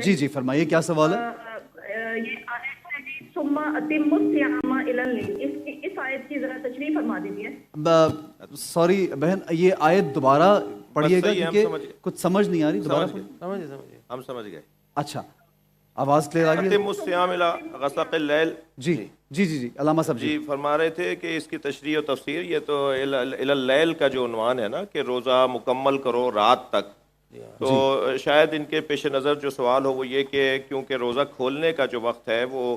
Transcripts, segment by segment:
جی جی فرمائیے کیا سوال ہے؟ یہ آیت ہے جی ثم اتموا الصیام الی اللیل، اس آیت کی ذرا تشریح فرما دیجیے۔ سوری بہن، یہ آیت دوبارہ پڑھیے گا کیونکہ کچھ سمجھ نہیں آ رہی، دوبارہ سمجھے ہم سمجھ گئے۔ اچھا آواز کلیئر آ گئی؟ اتموا الصیام الی غسق اللیل۔ جی جی جی جی علامہ صاحب جی فرما رہے تھے کہ اس کی تشریح و تفسیر، یہ تو الی اللیل کا جو عنوان ہے نا کہ روزہ مکمل کرو رات تک، تو شاید ان کے پیش نظر جو سوال ہو وہ یہ کہ کیونکہ روزہ کھولنے کا جو وقت ہے وہ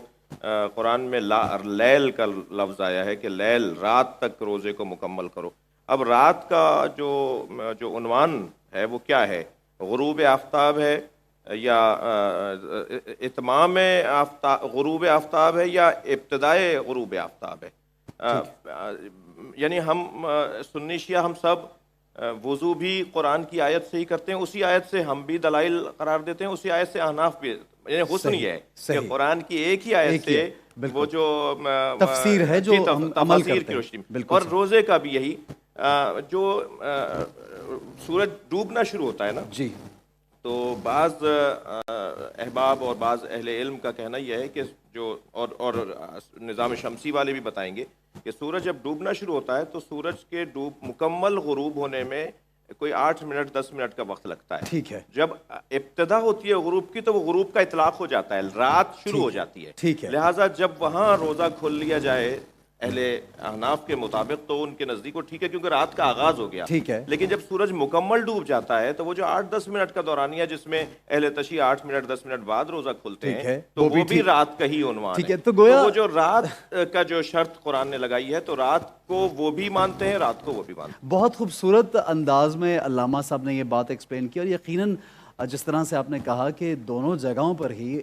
قرآن میں لیل کا لفظ آیا ہے کہ لیل رات تک روزے کو مکمل کرو۔ اب رات کا جو عنوان ہے وہ کیا ہے؟ غروب آفتاب ہے یا اتمام غروب آفتاب ہے یا ابتدائے غروب آفتاب ہے؟ یعنی ہم سنی شیعہ ہم سب وضو بھی قرآن کی آیت سے ہی کرتے ہیں، اسی آیت سے ہم بھی دلائل قرار دیتے ہیں، اسی آیت سے احناف بھی، یعنی حسن یہ ہے کہ قرآن کی ایک ہی آیت سے وہ جو تفسیر ہے جو ہم عمل کرتے ہیں، اور روزے کا بھی یہی جو سورج ڈوبنا شروع ہوتا ہے نا، جی تو بعض احباب اور بعض اہل علم کا کہنا یہ ہے کہ جو اور نظام شمسی والے بھی بتائیں گے کہ سورج جب ڈوبنا شروع ہوتا ہے تو سورج کے مکمل غروب ہونے میں کوئی 8 منٹ 10 منٹ کا وقت لگتا ہے۔ ٹھیک ہے، جب ابتدا ہوتی ہے غروب کی تو وہ غروب کا اطلاق ہو جاتا ہے، رات شروع ہو جاتی ہے۔ ٹھیک ہے، لہٰذا جب وہاں روزہ کھول لیا جائے اہل احناف کے مطابق تو ان کے نزدیک وہ ٹھیک ہے کیونکہ رات کا آغاز ہو گیا۔ ٹھیک ہے، لیکن جب سورج مکمل ڈوب جاتا ہے تو وہ جو 8-10 منٹ کا دورانیہ جس میں اہل تشیع 8 منٹ 10 منٹ بعد روزہ کھولتے ہیں تو وہ بھی رات کا ہی عنوان ہے۔ تو گویا وہ جو رات کا جو شرط قرآن نے لگائی ہے تو رات کو وہ بھی مانتے ہیں، رات کو وہ بھی مانتے ہیں۔ بہت خوبصورت انداز میں علامہ صاحب نے یہ بات ایکسپلین کی، اور یقیناً جس طرح سے آپ نے کہا کہ دونوں جگہوں پر ہی